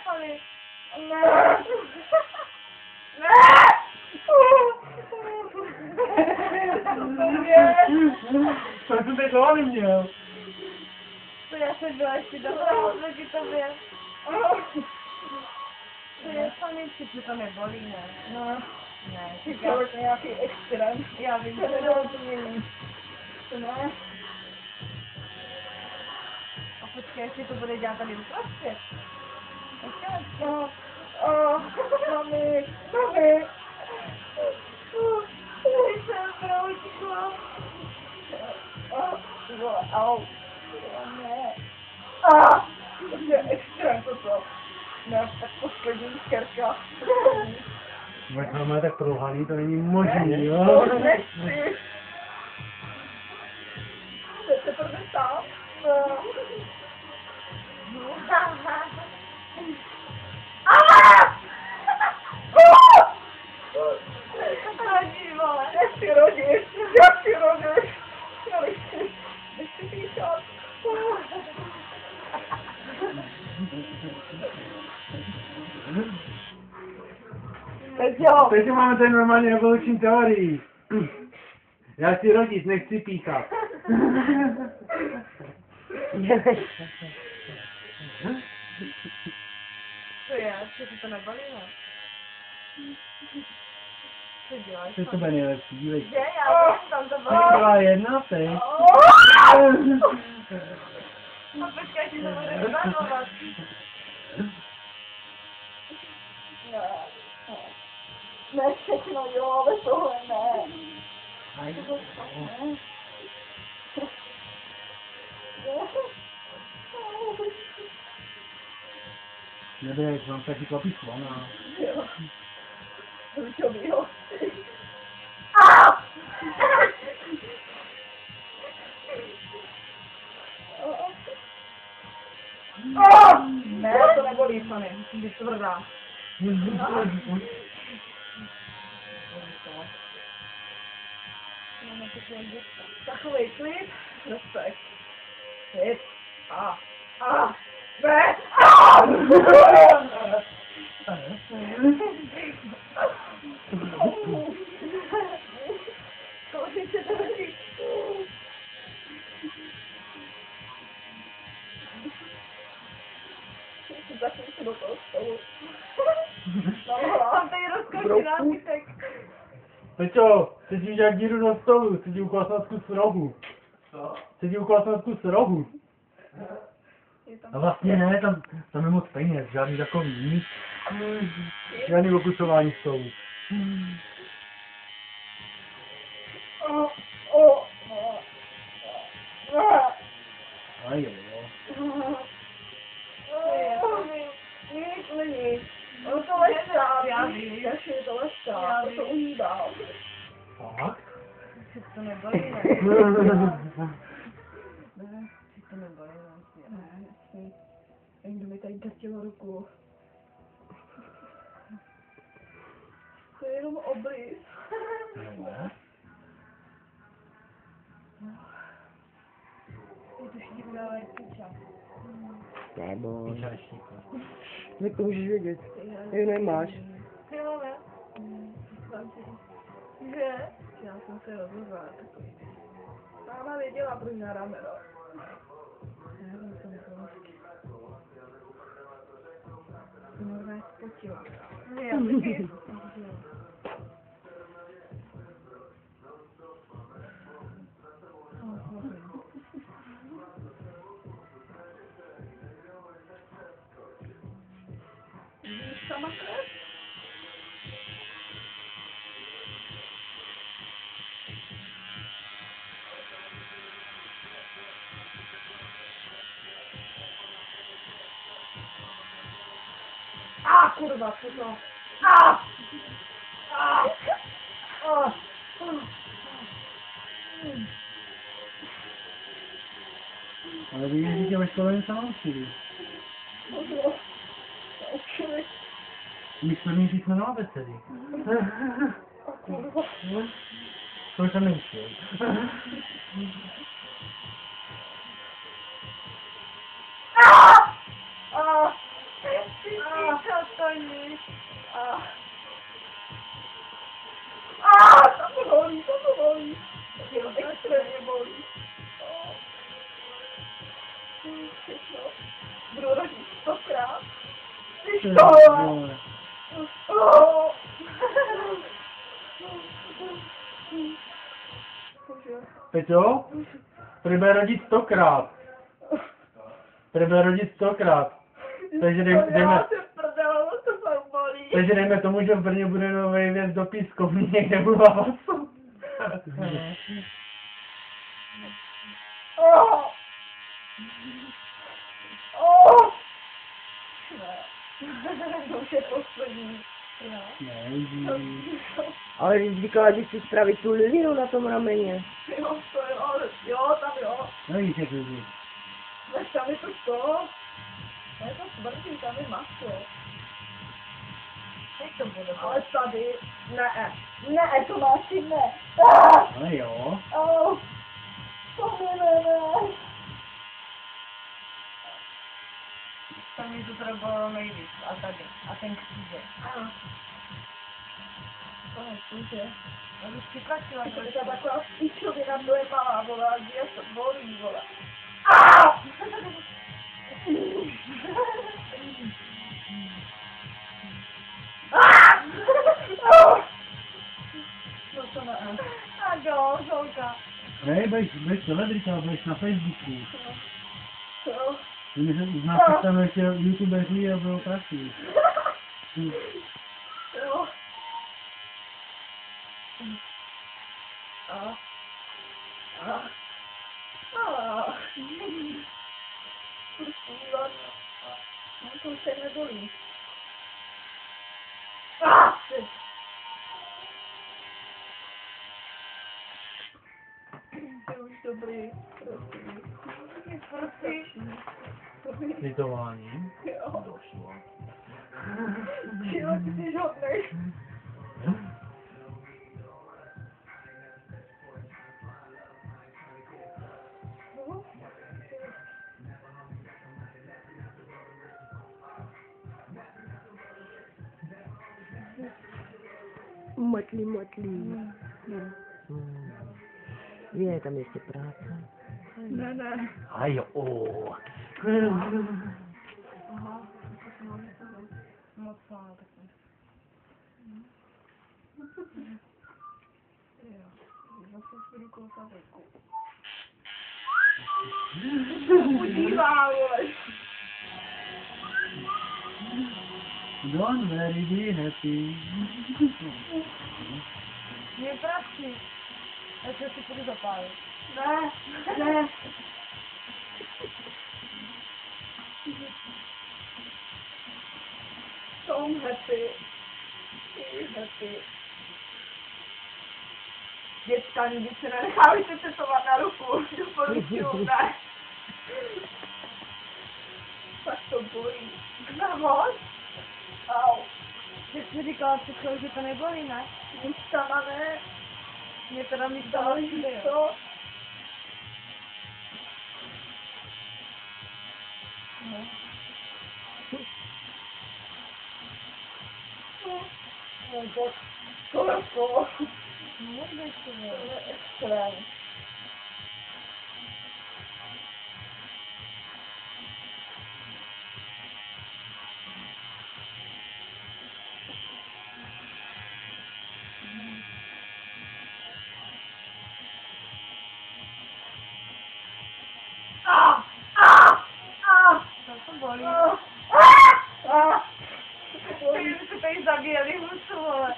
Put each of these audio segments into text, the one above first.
Fali. To jsem teď toho neměl. To já jsem byla ještě dobrá, proti tobě. To je samičky, co to nebolí, ne? No, Ne. ty člověk nějaký extrém. Já vím, To že to nerozumění. To ne. A počkej, jestli to bude dělat tady uprostřed. No, mami, mami. Jsem broučko. Au. Ne. To je extrém toto. Ne, tak poslední kerka. Možná má tak prohaný, to není možný, jo? Nechci. Jste se prvně sám? Rodí, vole. Jak si rodíš? Jak si rodíš? Já nechci písat. Teď jo. Teď máme tady normálně evoluční teorii. Já chci rodit, nechci píchat. Co je? Co ti to nebolí, ne? Co děláš? To bude nejlepší, dívej. Že? Já vím, tam to To bolí. byla jedna, teď. No počkej, ti to bude zanovat. Ne všechno, jo, ale tohle ne. Aj. Nebej, mám taky klapí slona. Jo. Růžovýho. Ne, to nebolí, Fany. Jsi tvrdá. Takovej klid, respekt. Klid. Ne. Kolik se to hodí? Zatím se do toho stolu. Tam tady rozkočí nábytek. Peťo, chceš mít jak díru do stolu, chci ti ukázat kus rohu. Co? Chci ti ukázat kus rohu. A vlastně ne, tam je moc peněz, žádný takový nic. Žádný okusování stolu. A jo. Nic není. On to lešťá, Já vím. Kaši, to lešťá, Já to vím. uhýbá. Fakt? Že to nebolí, ne? Ne, že to nebolí, ne? Ne, nesmí. Někdo mi tady drtil ruku. To je jenom obrys. Je to štípkavé piča. Nebo... Pičaštíka. Jak to můžeš vědět? Jak nemáš? Jo, ne? Že? Já jsem se rozhodla takový. Máma věděla, proč na rameno. Já jsem to hezky. Normálně spotila. Já taky. Víš sama krev? Kurwa, co to? Ale víš, že tě ve škole něco naučili. Naučili. Umíš první písmeno abecedy. Kurva. To už jsem neučil. Ah! vole. Peťo? Tady bude rodit 100krát. Tady bude rodit 100krát. Takže dejme tomu, že v Brně bude nový věc do pískovny někde u Lavasu. To už je poslední. Ale když říkala, že chci spravit tu lilinu na tom rameně. Jo, to jo, tam jo. No víš, jak lidi. Než tam je to. Ne, to smrdí, tam je maso. Jak to bude? Ale tady, ne, to máš ne. Ale jo. Ne. Tam mi to teda bylo nejvíc, a tady, a ten křížek. To nechůže. A už připračila, To je taková píčovina, to je malá, vole, a kde se bolí, vole. No to ne. A jo, Zolka. Hej, budeš celebrita, budeš na Facebooku. Jo. Z nás se stane ještě youtubeři a budou prací. Jo. No to už se nebolí. To je už dobrý. Prosím. Slitování. Jo. Jo, ty jsi hodnej. Motlí. Je tam ještě práce. Ne. A jo. Aha, moc málo taky. Jo, zase si rukou savěku. Udívá, vole. Don't very be happy. Mě prací. Já se si půjdu zapálit. Ne. Tom happy. Happy. Děcka, nikdy se nenechávajte tetovat na ruku. Doporučuju, ne. Tak to bolí. Moc? Au. Ty jsi říkala před chvílí, že to nebolí, ne? Místama ne. Mě teda místama všude, jo. To. No. Kolko. Můžeš to, To jo. je extrém. To bolí. Ah! Ty se tady zabíjeli husu, vole.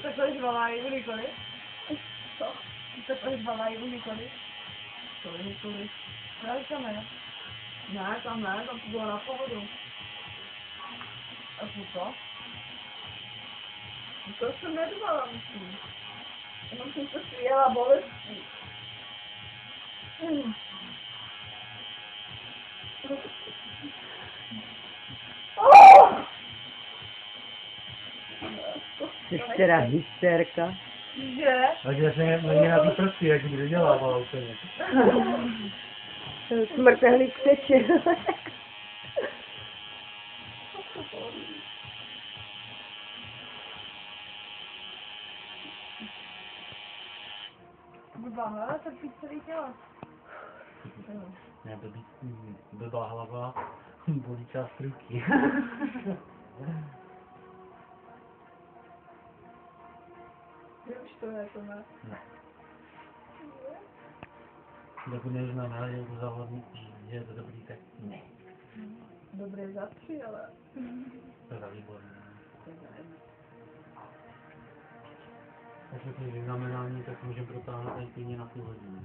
Takhle žvalají unikoli. Co? Takhle žvalají unikoli. To je nikoli. Právě tam ne. Ne, tam to bylo na pohodu. A co? To jsem nedbala, myslím. Jenom jsem se svěla bolestí. Jsi teda hysterka. Že? Takže se mě na ty prsty, jak by dodělávala úplně. Smrtelný křeče. Blbá, to trpí celý tělo. Ne, blbá hlava, bolí část ruky. Víš to, jak to má. Ne. Dokud neznamená, že je to závodní, že je to dobrý, tak ne. Dobré za 3, ale... To je za výborné. Jestli to je vyznamenání, tak můžeme protáhnout tady klidně na půl hodiny.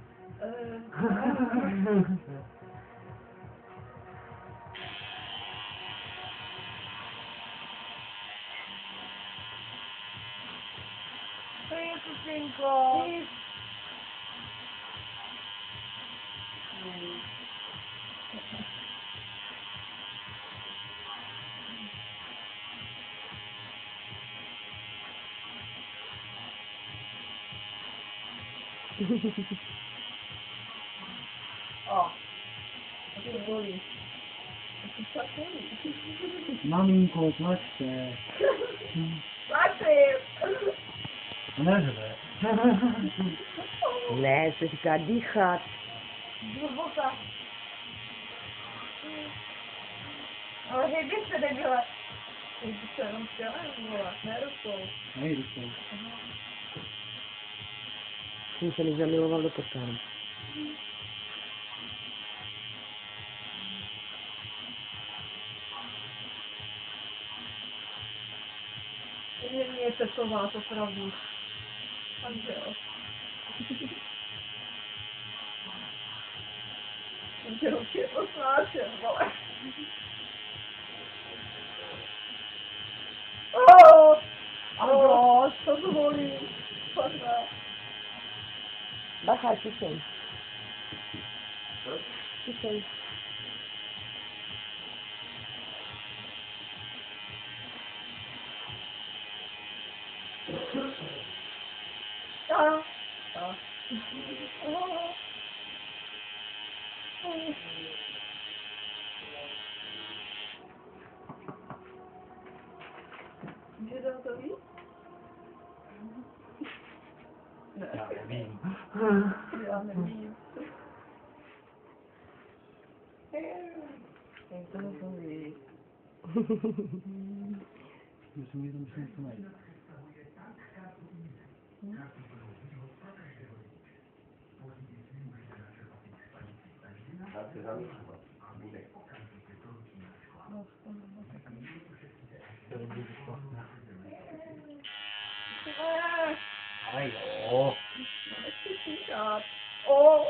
To je kusinko. O, to ty bolí. Maminko, tlačte. Patrik! Neřve. Ne, se říká dýchat. Zvuka. Ale hejbi se, debile. Ty se jenom chtěla volat, ne rukou. Nejdu to. Jsem se mi zamiloval do potánu. Mě je tetová, to pravdu. Anděl. Anděl je to snášen, vole. Ano, to zvolí. Fakt ne. Bacha, tišej. Tišej. Může tam to víc? Ne. Já nevím. Já nevím. Jak to nepoví. Musím jít tam něco najít. To je dobrý, špatné. Ale jo. Nechci říkat. O!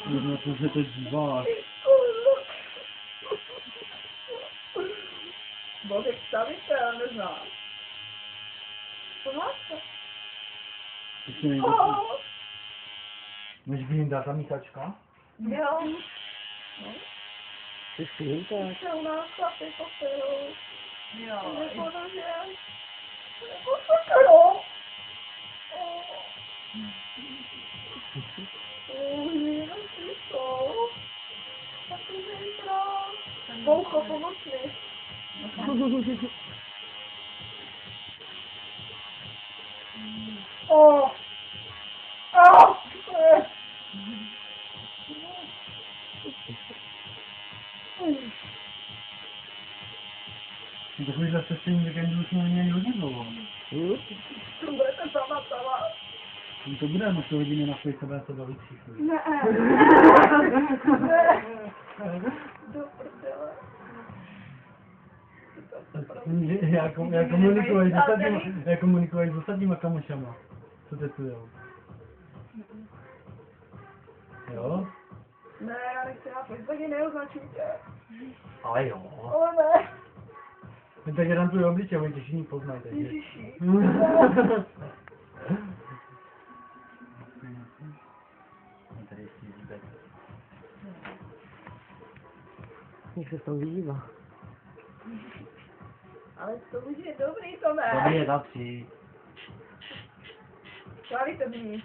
Na co se to díváš? Božek stavitel, neznám. Poznáš to? Ještě nejde. Než by jim dát ta míchačka? Jo. Ty slinkáš. Se u nás chlapy popijou. Jo. Neponožem. Jako sakro. Jenom přišel. Taky zítra. Boucho pomocný. O! O! Takovýhle seštění víkendu už jsme měli hodně dlouho. To budete pamatovat. To budeme co hodiny na svůj sebe se bavit všichni. Ne. Ne. Do prdele. Já komunikuji s ostatníma kamošama. Co testujou? Jo? Ne, já nechci nápojit, taky neoznačujte. Ale jo. Ale ne. Jen tak jenom tvůj obličej, oni tě všichni poznají, takže. Ježiši. Tady ještě líbek. Jak se to vyžívá. Ale to už je dobrý, Tome. Dobrý je zapří. Kvalitativní.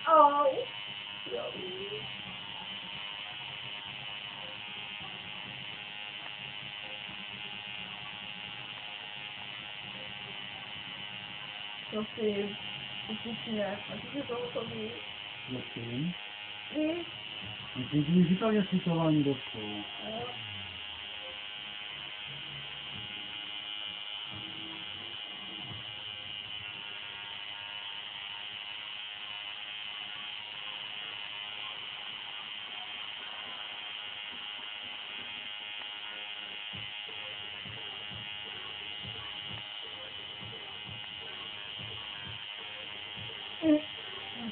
Au. Jo. Prosím, usičně, a ty se toho chodí. Prosím. Víš? Myslím, že mi říkal, že cvičování do školy.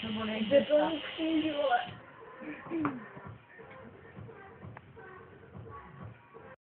To bude Kde to kříži, vole?